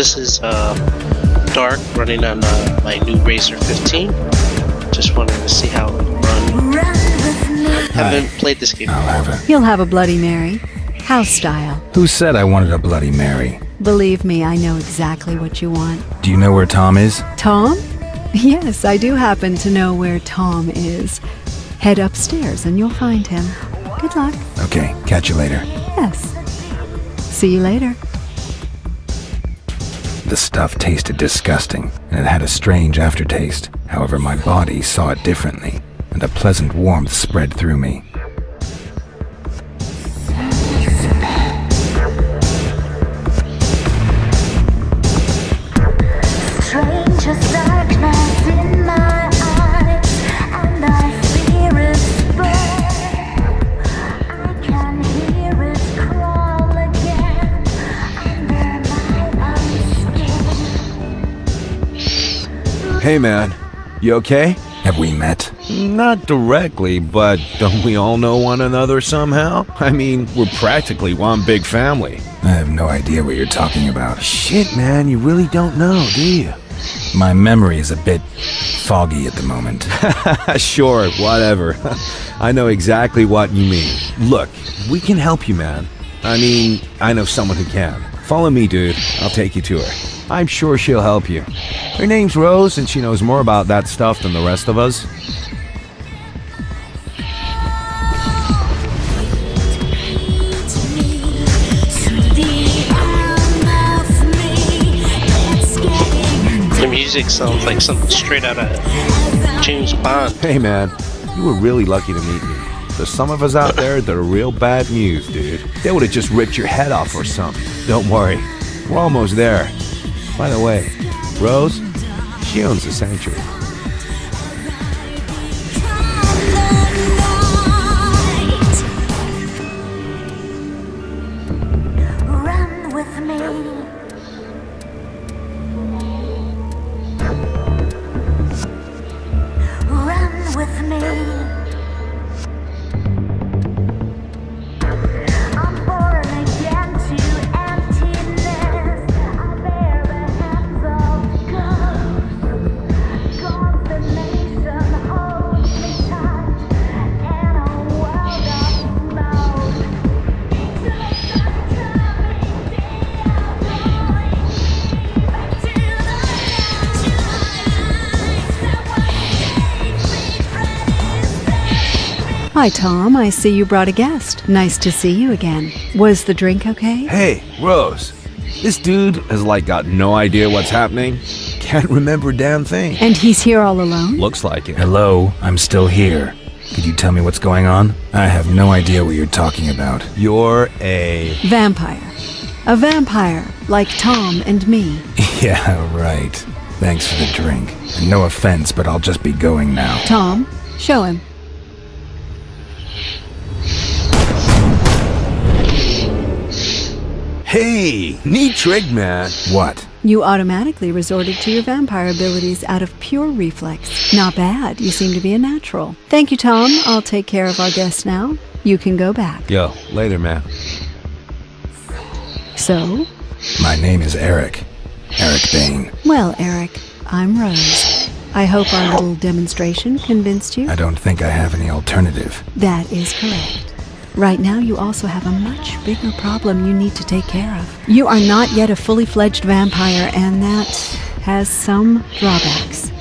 This is Dark, running on my new Razer 15. Just wanted to see how it would run. Haven't played this game I'll before. have it. You'll have a Bloody Mary. House style. Who said I wanted a Bloody Mary? Believe me, I know exactly what you want. Do you know where Tom is? Tom? Yes, I do happen to know where Tom is. Head upstairs and you'll find him. Good luck. Okay, catch you later. Yes. See you later. The stuff tasted disgusting, and it had a strange aftertaste. However, my body saw it differently, and a pleasant warmth spread through me. Hey man, you okay? Have we met? Not directly, but don't we all know one another somehow? I mean, we're practically one big family. I have no idea what you're talking about. Shit man, you really don't know, do you? My memory is a bit foggy at the moment. Sure, whatever. I know exactly what you mean. Look, we can help you, man. I mean, I know someone who can. Follow me, dude. I'll take you to her. I'm sure she'll help you. Her name's Rose, and she knows more about that stuff than the rest of us. The music sounds like something straight out of James Bond. Hey, man, you were really lucky to meet me. There's some of us out there that are real bad news, dude. They would have just ripped your head off or something. Don't worry, we're almost there. By the way, Rose, she owns the sanctuary. Run with me. Run with me. I'm born again to emptiness. I bear the hands of ghosts. Confirmation holds me tight in a world of smoke. Hi, Tom. I see you brought a guest. Nice to see you again. Was the drink okay? Hey, Rose, this dude has got no idea what's happening. Can't remember a damn thing. And he's here all alone? Looks like it. Hello, I'm still here. Could you tell me what's going on? I have no idea what you're talking about. You're a... Vampire. A vampire, like Tom and me. Yeah, right. Thanks for the drink. And no offense, but I'll just be going now. Tom, show him. Hey, neat trick, man. What? You automatically resorted to your vampire abilities out of pure reflex. Not bad. You seem to be a natural. Thank you, Tom. I'll take care of our guest now. You can go back. Yo, later, man. So? My name is Eric. Eric Bain. Well, Eric, I'm Rose. I hope our little demonstration convinced you. I don't think I have any alternative. That is correct. Right now, you also have a much bigger problem you need to take care of. You are not yet a fully fledged vampire, and that has some drawbacks.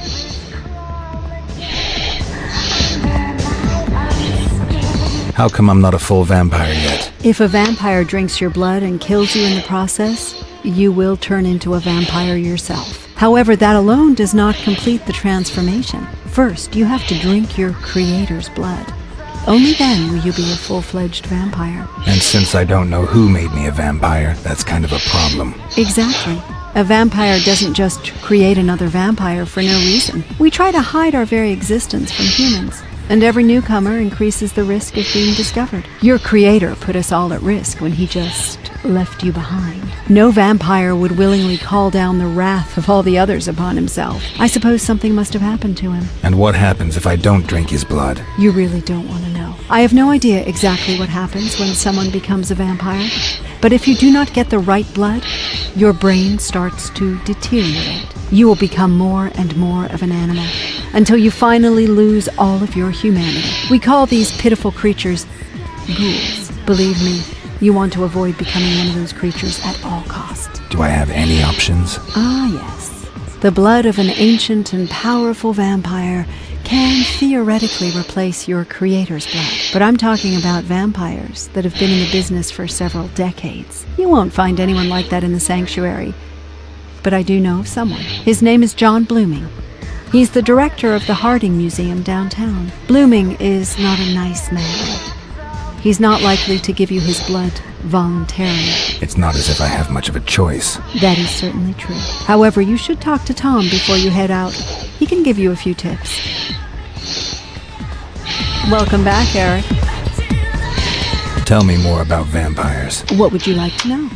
How come I'm not a full vampire yet? If a vampire drinks your blood and kills you in the process, you will turn into a vampire yourself. However, that alone does not complete the transformation. First, you have to drink your creator's blood. Only then will you be a full-fledged vampire. And since I don't know who made me a vampire, that's kind of a problem. Exactly. A vampire doesn't just create another vampire for no reason. We try to hide our very existence from humans. and every newcomer increases the risk of being discovered. Your creator put us all at risk when he just left you behind. No vampire would willingly call down the wrath of all the others upon himself. I suppose something must have happened to him. And what happens if I don't drink his blood? You really don't want to know. I have no idea exactly what happens when someone becomes a vampire, but if you do not get the right blood, your brain starts to deteriorate. You will become more and more of an animal until you finally lose all of your humanity. We call these pitiful creatures ghouls. Believe me, you want to avoid becoming one of those creatures at all costs. Do I have any options? Ah, yes. The blood of an ancient and powerful vampire can theoretically replace your creator's blood. But I'm talking about vampires that have been in the business for several decades. You won't find anyone like that in the sanctuary. But I do know of someone. His name is John Blooming. He's the director of the Harding Museum downtown. Blooming is not a nice man. He's not likely to give you his blood voluntarily. It's not as if I have much of a choice. That is certainly true. However, you should talk to Tom before you head out. He can give you a few tips. Welcome back, Eric. Tell me more about vampires. What would you like to know?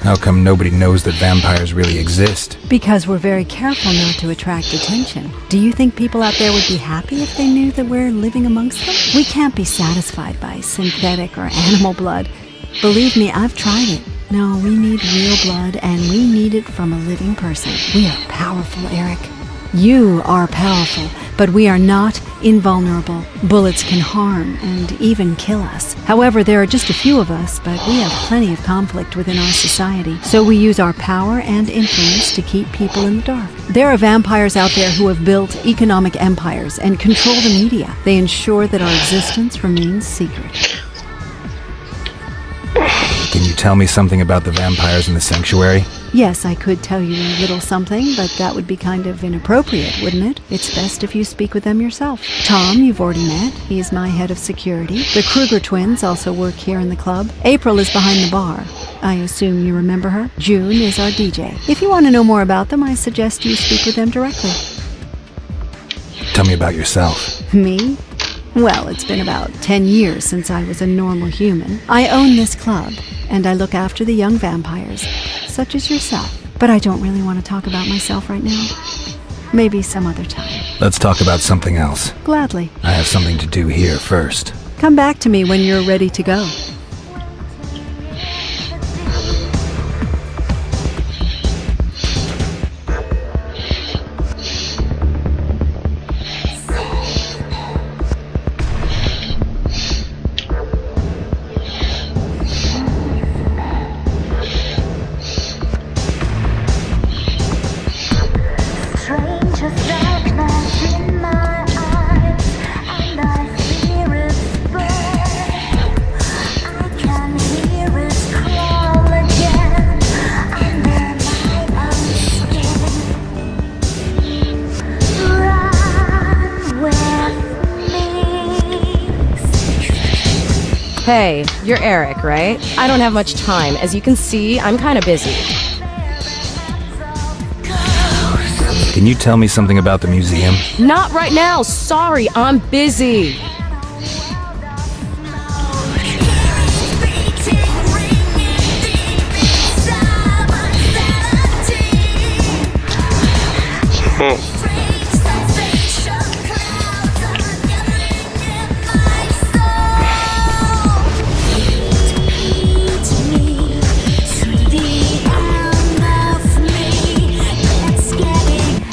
How come nobody knows that vampires really exist? Because we're very careful not to attract attention. Do you think people out there would be happy if they knew that we're living amongst them? We can't be satisfied by synthetic or animal blood. Believe me, I've tried it. No, we need real blood, and we need it from a living person. We are powerful, Eric. You are powerful, but we are not invulnerable. Bullets can harm and even kill us. However, there are just a few of us, but we have plenty of conflict within our society. So we use our power and influence to keep people in the dark. There are vampires out there who have built economic empires and control the media. They ensure that our existence remains secret. Can you tell me something about the vampires in the sanctuary? Yes, I could tell you a little something, but that would be kind of inappropriate, wouldn't it? It's best if you speak with them yourself. Tom, you've already met. He's my head of security. The Kruger twins also work here in the club. April is behind the bar. I assume you remember her. June is our DJ. If you want to know more about them, I suggest you speak with them directly. Tell me about yourself. Me? Well, it's been about 10 years since I was a normal human. I own this club, and I look after the young vampires, such as yourself. But I don't really want to talk about myself right now. Maybe some other time. Let's talk about something else. Gladly. I have something to do here first. Come back to me when you're ready to go. Hey, you're Eric, right? I don't have much time. As you can see, I'm kind of busy. Can you tell me something about the museum? Not right now. Sorry, I'm busy.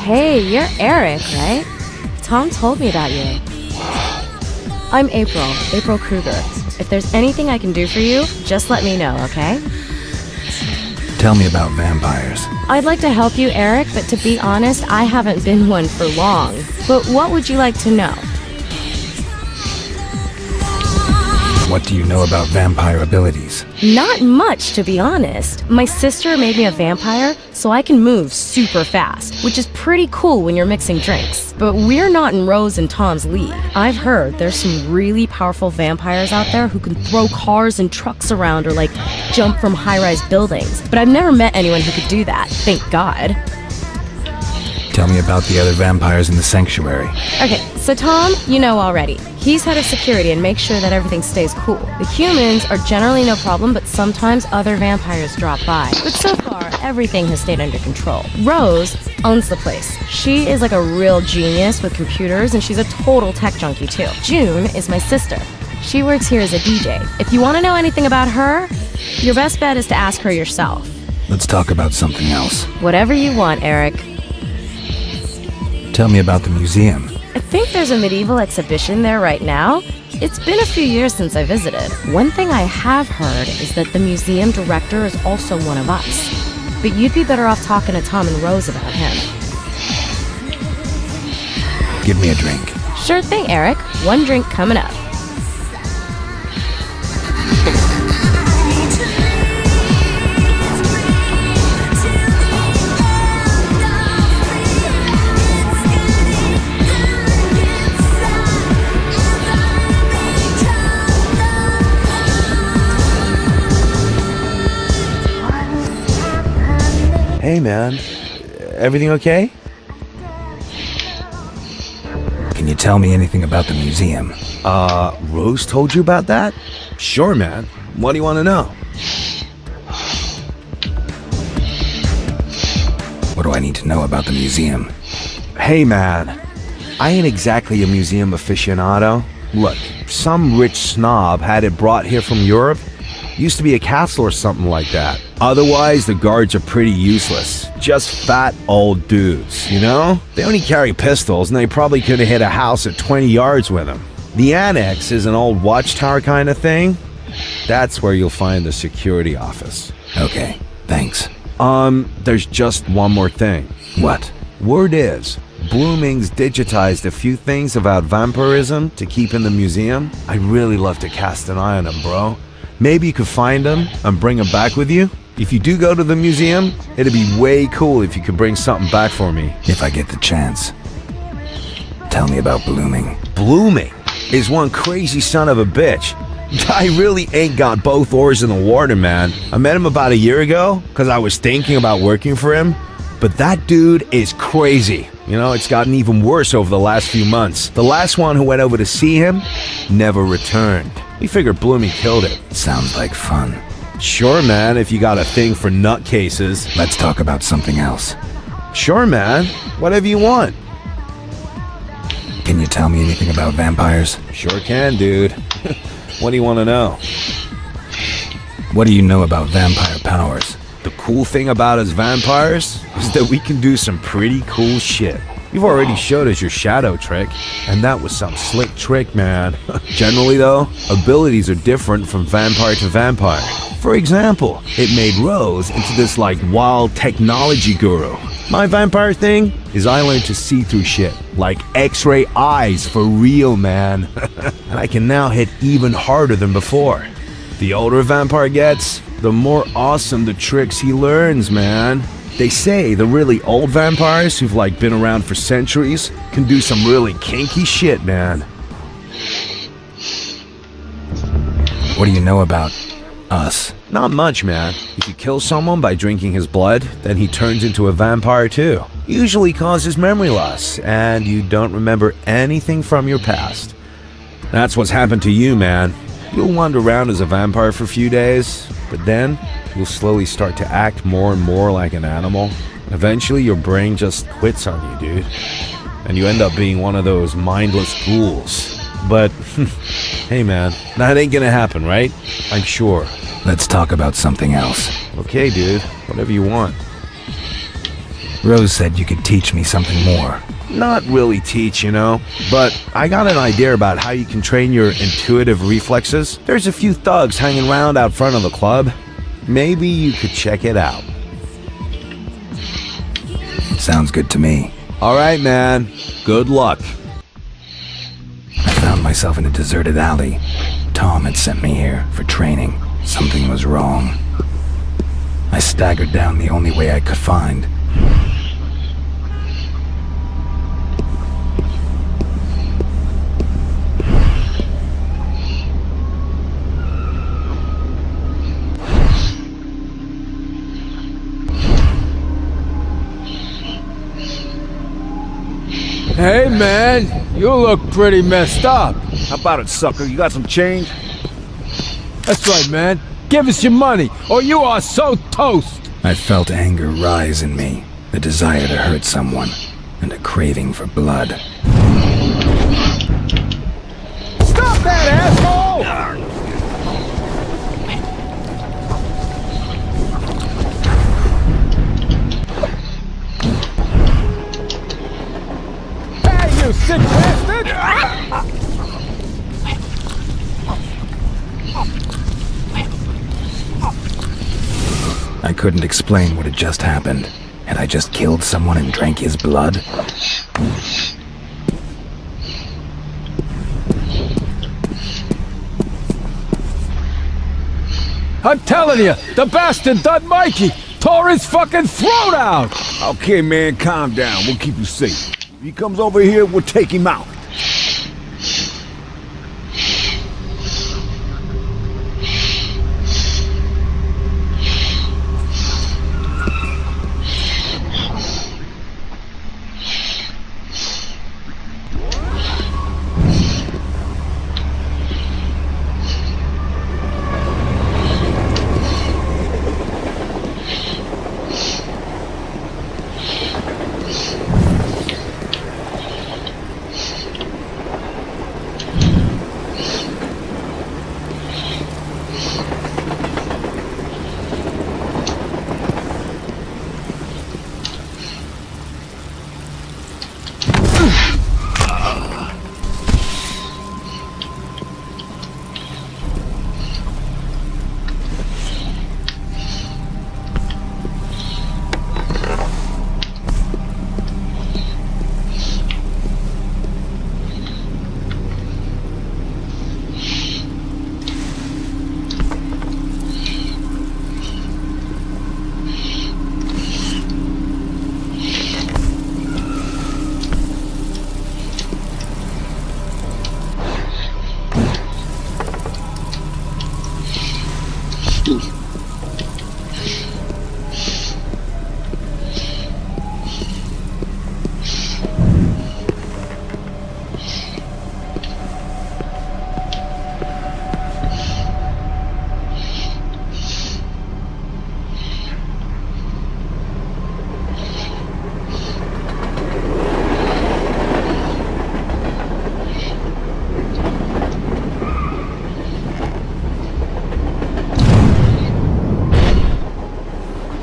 Hey, you're Eric, right? Tom told me about you. I'm April Kruger. If there's anything I can do for you, just let me know, okay? Tell me about vampires. I'd like to help you, Eric, but to be honest, I haven't been one for long. But what would you like to know? What do you know about vampire abilities? Not much, to be honest. My sister made me a vampire, so I can move super fast, which is pretty cool when you're mixing drinks. But we're not in Rose and Tom's league. I've heard there's some really powerful vampires out there who can throw cars and trucks around or like jump from high-rise buildings. But I've never met anyone who could do that, thank God. Tell me about the other vampires in the sanctuary. Okay, so Tom, you know already. He's head of security and makes sure that everything stays cool. The humans are generally no problem, but sometimes other vampires drop by. But so far, everything has stayed under control. Rose owns the place. She is like a real genius with computers, and she's a total tech junkie too. June is my sister. She works here as a DJ. If you want to know anything about her, your best bet is to ask her yourself. Let's talk about something else. Whatever you want, Eric. Tell me about the museum. I think there's a medieval exhibition there right now. It's been a few years since I visited. One thing I have heard is that the museum director is also one of us. But you'd be better off talking to Tom and Rose about him. Give me a drink. Sure thing, Eric. One drink coming up. Hey, man. Everything okay? Can you tell me anything about the museum? Rose told you about that? Sure, man. What do you want to know? What do I need to know about the museum? Hey, man. I ain't exactly a museum aficionado. Look, some rich snob had it brought here from Europe. Used to be a castle or something like that. Otherwise, the guards are pretty useless. Just fat old dudes, you know? They only carry pistols, and they probably could have hit a house at 20 yards with them. The annex is an old watchtower kind of thing. That's where you'll find the security office. Okay, thanks. There's just one more thing. What? Word is, Blooming's digitized a few things about vampirism to keep in the museum. I'd really love to cast an eye on them, bro. Maybe you could find them and bring them back with you. If you do go to the museum, it'd be way cool if you could bring something back for me. If I get the chance. Tell me about Blooming. Blooming is one crazy son of a bitch. I really ain't got both oars in the water, man. I met him about a year ago because I was thinking about working for him. But that dude is crazy. You know, it's gotten even worse over the last few months. The last one who went over to see him never returned. We figured Blooming killed it. Sounds like fun. Sure, man, if you got a thing for nutcases. Let's talk about something else. Sure, man. Whatever you want. Can you tell me anything about vampires? Sure can, dude. What do you want to know? What do you know about vampire powers? The cool thing about us vampires is that we can do some pretty cool shit. You've already showed us your shadow trick, and that was some slick trick, man. Generally, though, abilities are different from vampire to vampire. For example, it made Rose into this, like, wild technology guru. My vampire thing is I learned to see through shit, like X-ray eyes for real, man. And I can now hit even harder than before. The older a vampire gets, the more awesome the tricks he learns, man. They say the really old vampires who've like been around for centuries can do some really kinky shit, man. What do you know about us? Not much, man. If you kill someone by drinking his blood, then he turns into a vampire too. Usually causes memory loss, and you don't remember anything from your past. That's what's happened to you, man. You'll wander around as a vampire for a few days, but then you'll slowly start to act more and more like an animal. Eventually, your brain just quits on you, dude. And you end up being one of those mindless ghouls. But, hey man, that ain't gonna happen, right? I'm sure. Let's talk about something else. Okay, dude. Whatever you want. Rose said you could teach me something more. Not really teach, you know, but I got an idea about how you can train your intuitive reflexes. There's a few thugs hanging around out front of the club. Maybe you could check it out. Sounds good to me. All right, man. Good luck. I found myself in a deserted alley. Tom had sent me here for training. Something was wrong. I staggered down the only way I could find. Hey, man, you look pretty messed up. How about it, sucker? You got some change? That's right, man. Give us your money, or you are so toast. I felt anger rise in me, the desire to hurt someone, and a craving for blood. Stop that, asshole! Hey, you sick bastard! I couldn't explain what had just happened. Had I just killed someone and drank his blood? I'm telling you, the bastard done Mikey! Tore his fucking throat out! Okay, man, calm down. We'll keep you safe. If he comes over here, we'll take him out.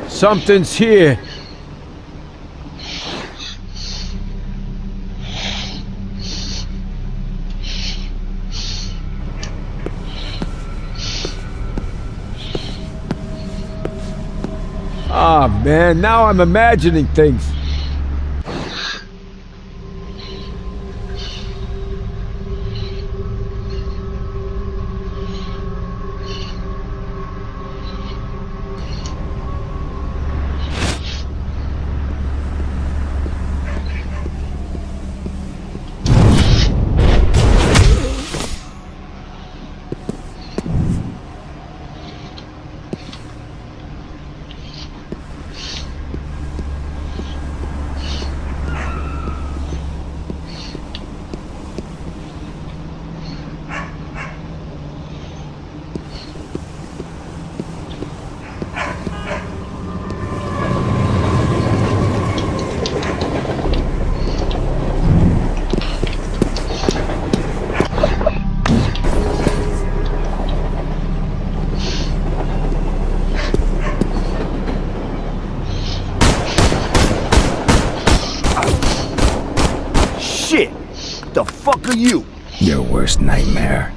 Something's here. Ah, man, now I'm imagining things. Shit! What the fuck are you? Your worst nightmare.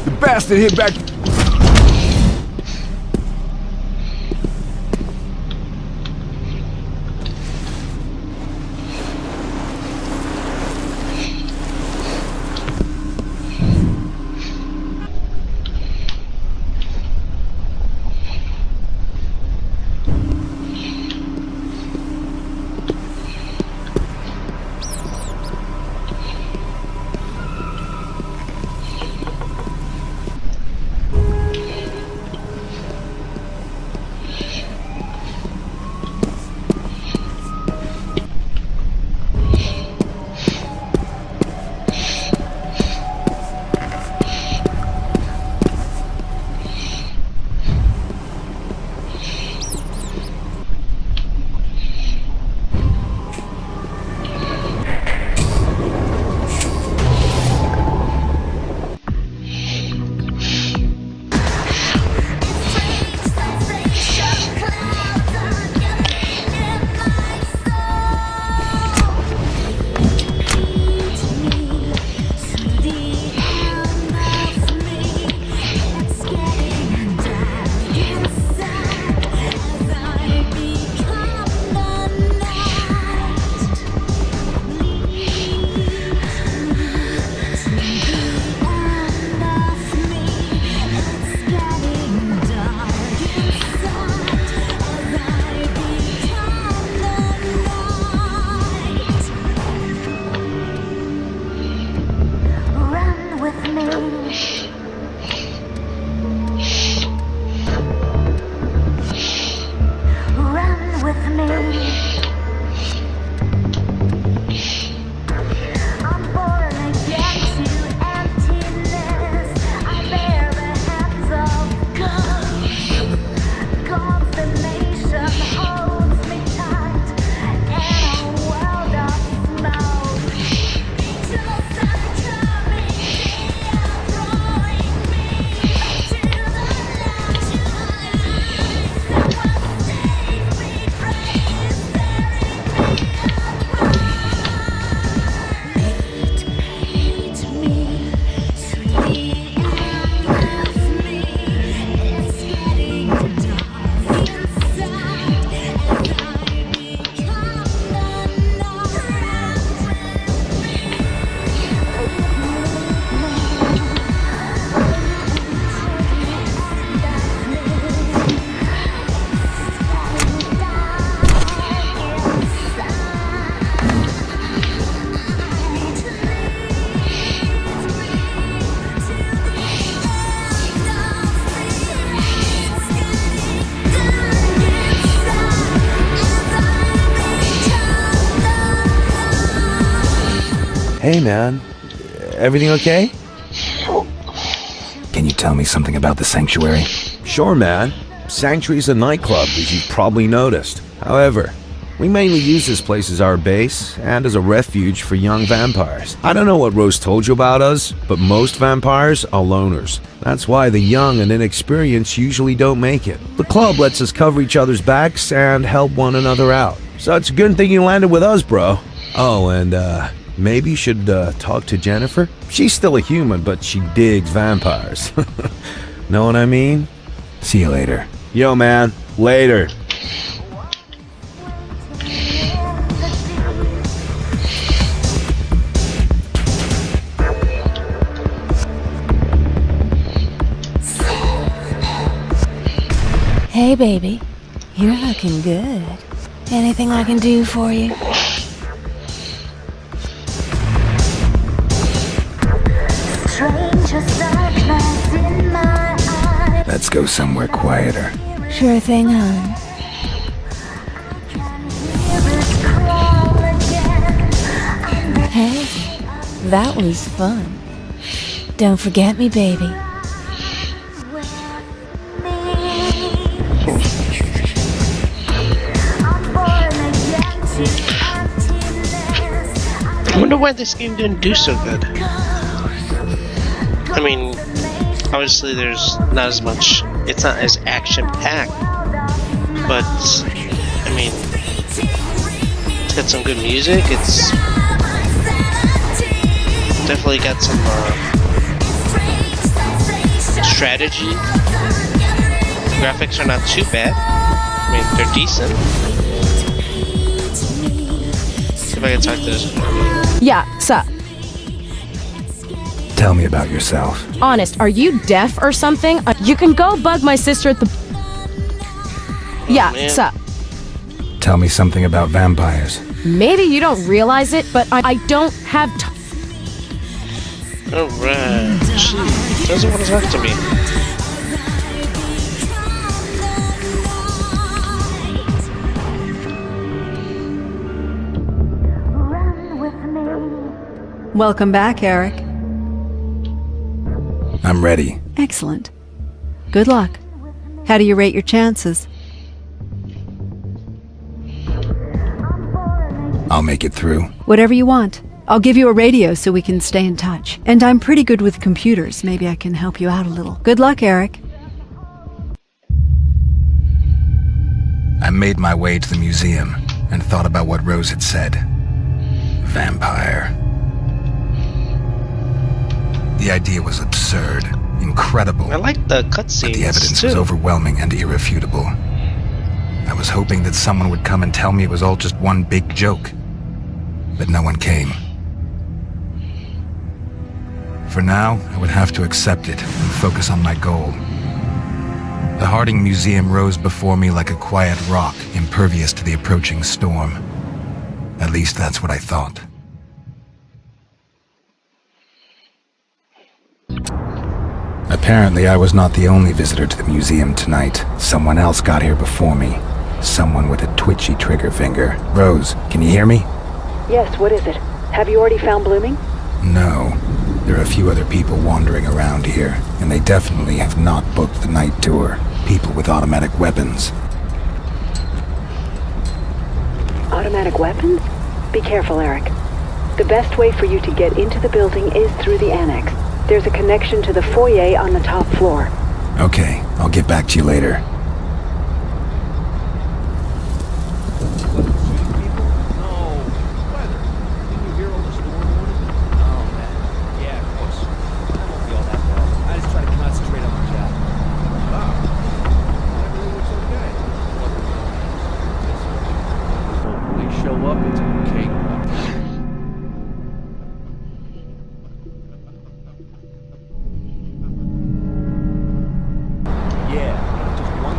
The bastard hit back. Hey, man. Everything okay? Can you tell me something about the sanctuary? Sure, man. Sanctuary's a nightclub, as you've probably noticed. However, we mainly use this place as our base and as a refuge for young vampires. I don't know what Rose told you about us, but most vampires are loners. That's why the young and inexperienced usually don't make it. The club lets us cover each other's backs and help one another out. So it's a good thing you landed with us, bro. Oh, and maybe you should talk to Jennifer? She's still a human, but she digs vampires. Know what I mean? See you later. Yo, man. Later. Hey, baby. You're looking good. Anything I can do for you? Let's go somewhere quieter. Sure thing, hon. Hey, that was fun. Don't forget me, baby. I wonder why this game didn't do so good. I mean, obviously there's not as much, it's not as action-packed, but, I mean, it's got some good music, it's definitely got some strategy. Graphics are not too bad. I mean, they're decent. See if I can talk to this. Yeah, sup? Tell me about yourself. Honest, are you deaf or something? You can go bug my sister at the... Yeah, man. sup? Tell me something about vampires. Maybe you don't realize it, but I don't have Alright. She doesn't want to talk to me. Run with me. Welcome back, Eric. I'm ready. Excellent. Good luck. How do you rate your chances? I'll make it through. Whatever you want. I'll give you a radio so we can stay in touch. And I'm pretty good with computers. Maybe I can help you out a little. Good luck, Eric. I made my way to the museum and thought about what Rose had said. Vampire. The idea was absurd, incredible, I like the but cutscenes the evidence too. was overwhelming and irrefutable. I was hoping that someone would come and tell me it was all just one big joke, but no one came. For now, I would have to accept it and focus on my goal. The Harding Museum rose before me like a quiet rock, impervious to the approaching storm. At least that's what I thought. Apparently, I was not the only visitor to the museum tonight. Someone else got here before me. Someone with a twitchy trigger finger. Rose, can you hear me? Yes, what is it? Have you already found Blooming? No. There are a few other people wandering around here, and they definitely have not booked the night tour. People with automatic weapons. Automatic weapons? Be careful, Eric. The best way for you to get into the building is through the annex. There's a connection to the foyer on the top floor. Okay, I'll get back to you later. Yeah, just one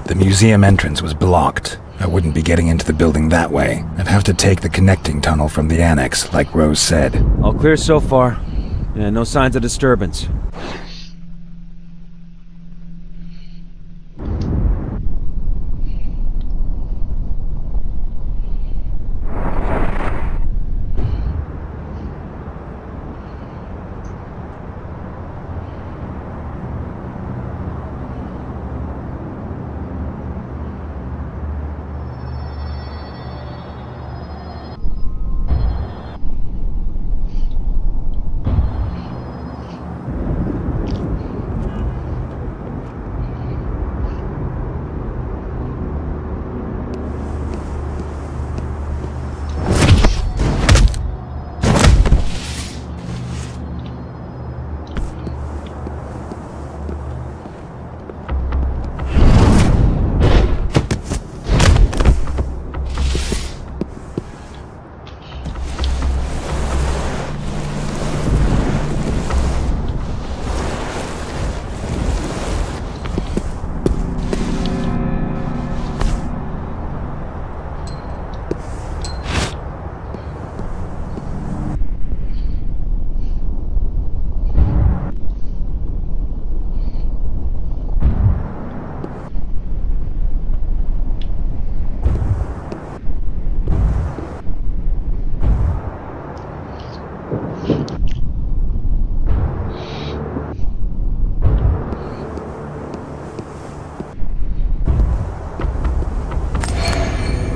The museum entrance was blocked. I wouldn't be getting into the building that way. I'd have to take the connecting tunnel from the annex, like Rose said. All clear so far. Yeah, no signs of disturbance.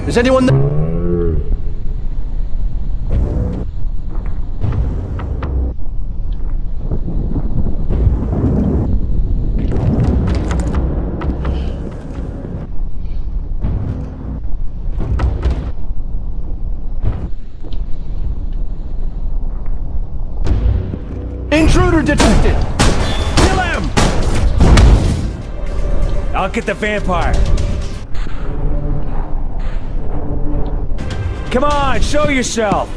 Is anyone there? Intruder detected! Kill him! I'll get the vampire. Come on, show yourself!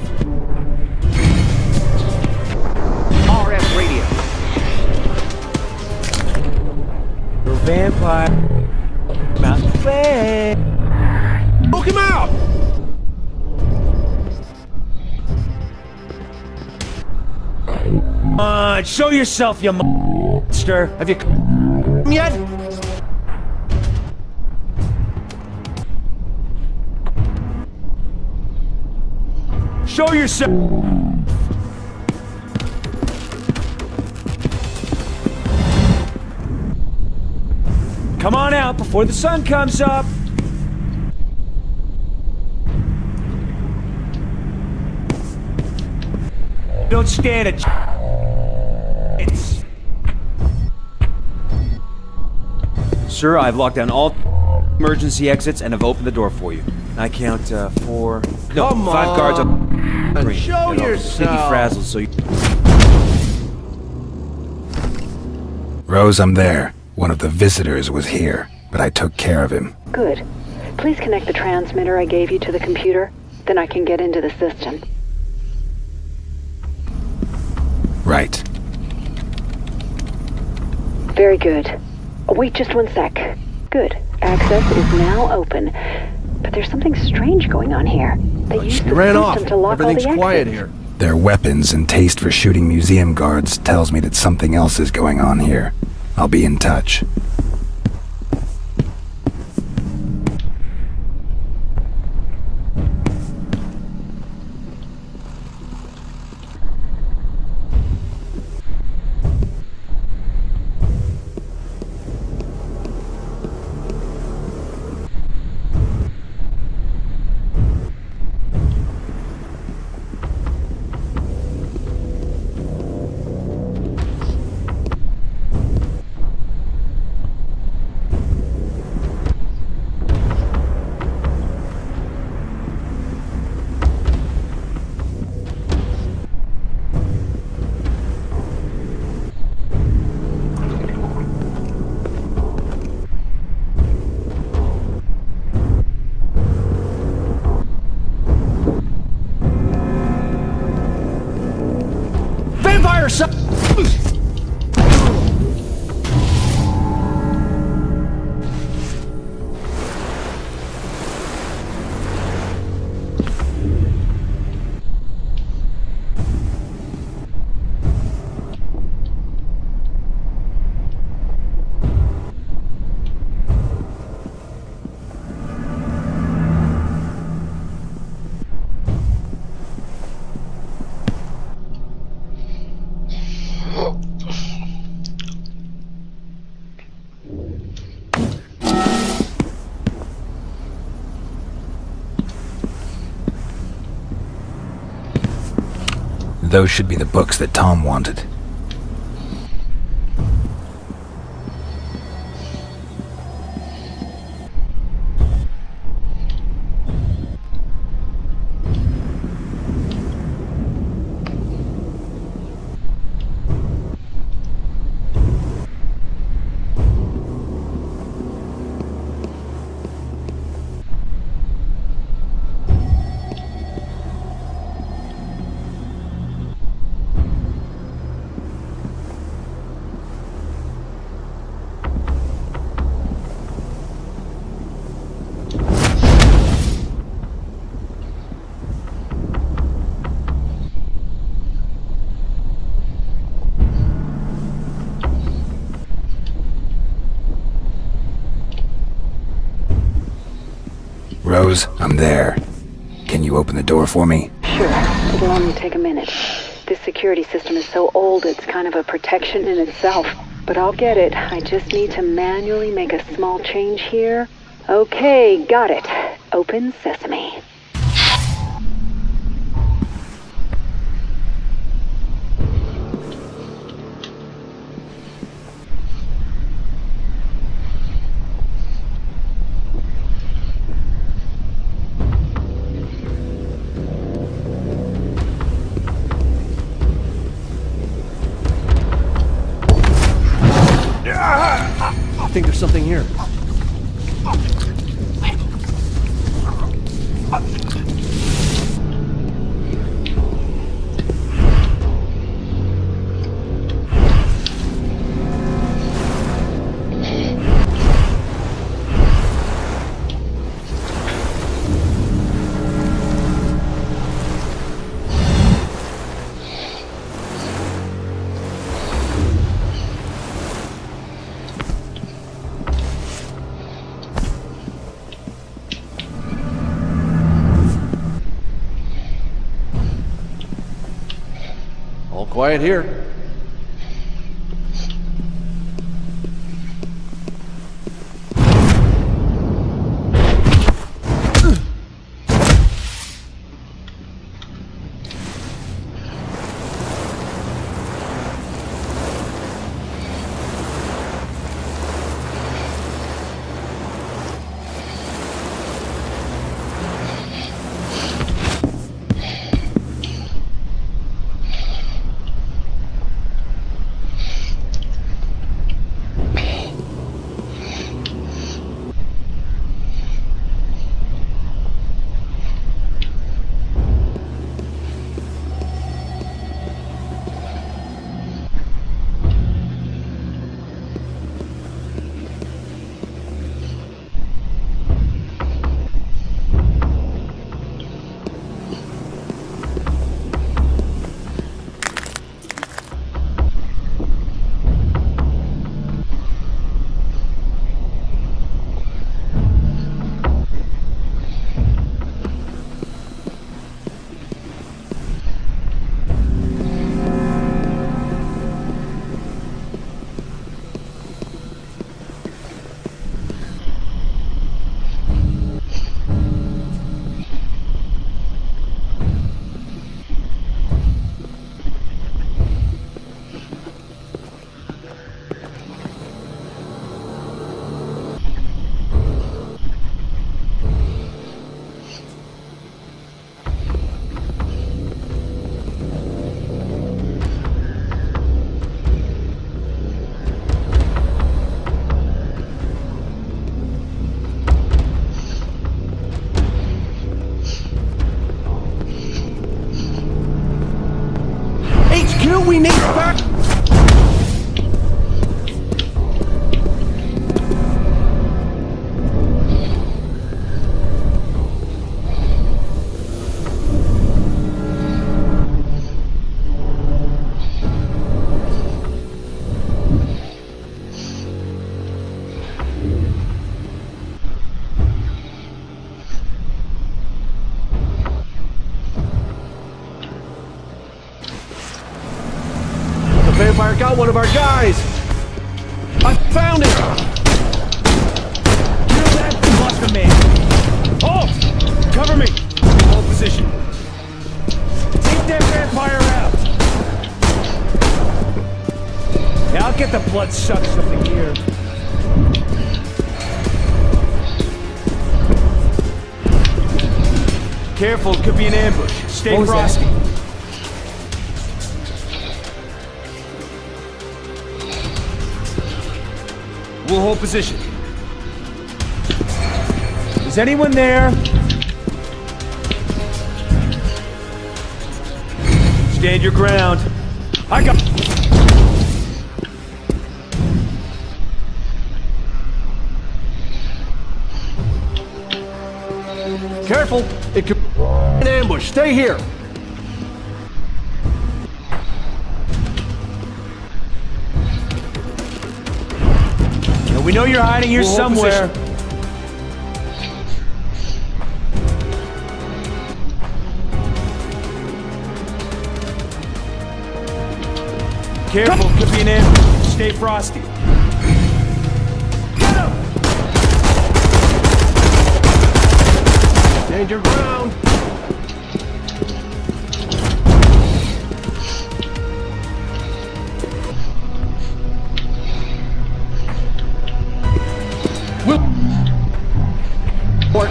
RF radio. You're a vampire. Not fake. Poke him out! Come on, show yourself, you monster. Have you come yet? Show yourself! Come on out before the sun comes up! Don't stand a chance. Sir, I've locked down all emergency exits and have opened the door for you. I count 4... No, Come 5 guards up. And Green. show Get all yourself. Sticky frazzles so you... Rose, I'm there. One of the visitors was here, but I took care of him. Good. Please connect the transmitter I gave you to the computer. Then I can get into the system. Right. Very good. Wait just 1 sec. Good. Access is now open. But there's something strange going on here. They used the Ran system off. to lock all Everything's the exits. quiet here. Their weapons and taste for shooting museum guards tells me that something else is going on here. I'll be in touch. Those should be the books that Tom wanted. Rose, I'm there. Can you open the door for me? Sure. It'll only take a minute. This security system is so old, it's kind of a protection in itself. But I'll get it. I just need to manually make a small change here. Okay, got it. Open sesame. I think there's something here. All quiet here. HQ, we need back. The vampire got one of our guys! I found it! Kill that cluster man! Halt! Cover me! Hold position. Take that vampire out! Get the blood sucked something here. Careful, it could be an ambush. Stay frosty. We'll hold position. Is anyone there? Stand your ground. I got... Careful! It could be an ambush. Stay here! Now, we know you're hiding here We'll hold somewhere. position. Careful, it could be an ambush. Stay frosty. Get him! Stand your ground! Port.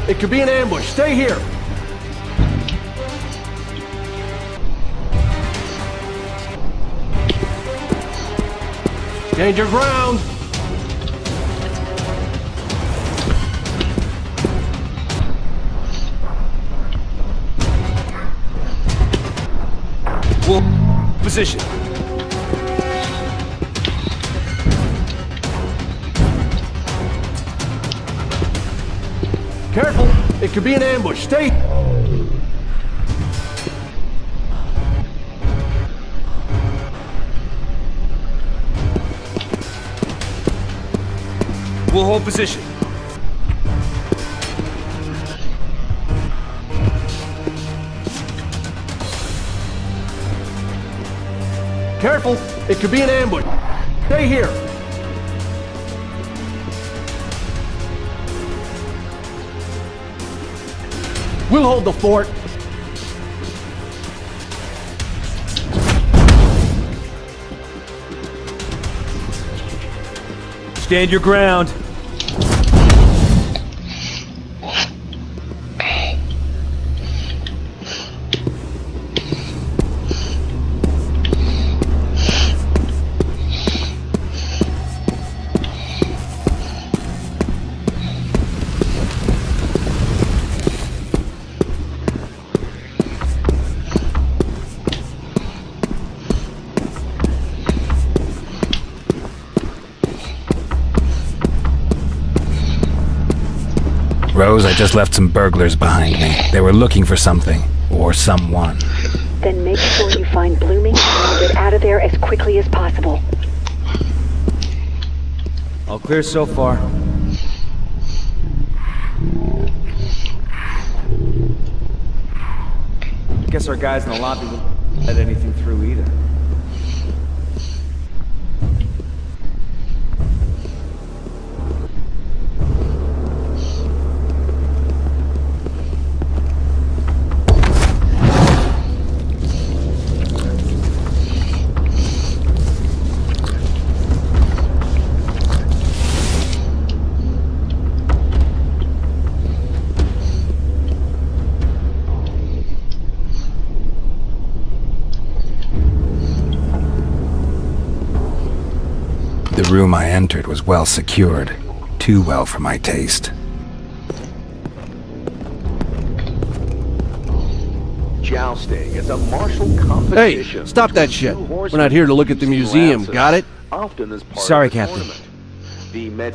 It could be an ambush. Stay here. Stand your ground. We'll position. Careful. It could be an ambush. Stay. We'll hold position. Careful. It could be an ambush. Stay here. We'll hold the fort. Stand your ground. Rose, I just left some burglars behind me. They were looking for something. Or someone. Then make sure you find Blooming and get out of there as quickly as possible. All clear so far. Guess our guys in the lobby wouldn't let anything through either. The room I entered was well secured. Too well for my taste. Jousting is a martial competition. Hey, stop that shit. We're not here to look at the museum, got it? Often as part Sorry, of the Captain. tournament. The med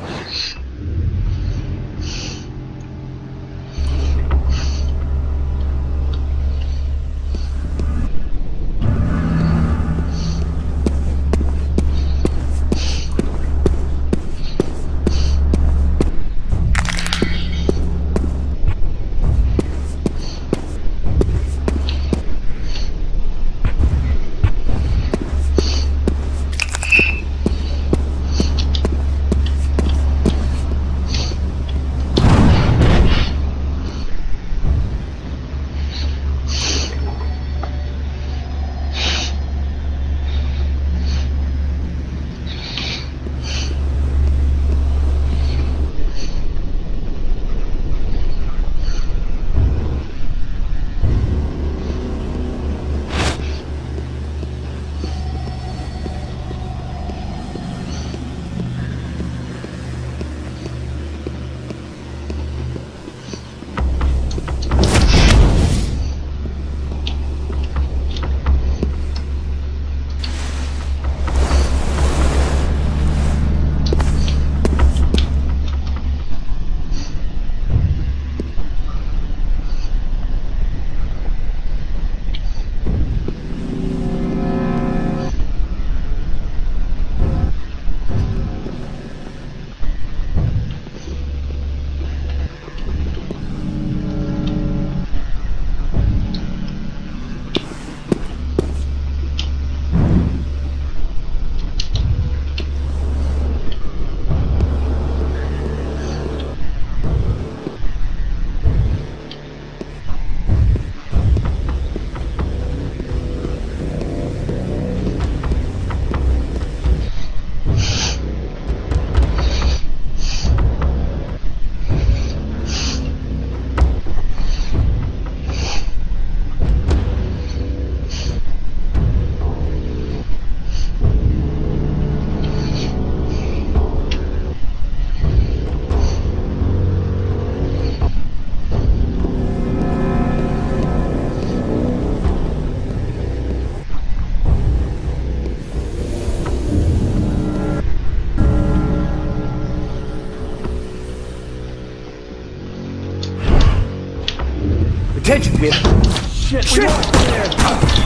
Attention, we have... Shit!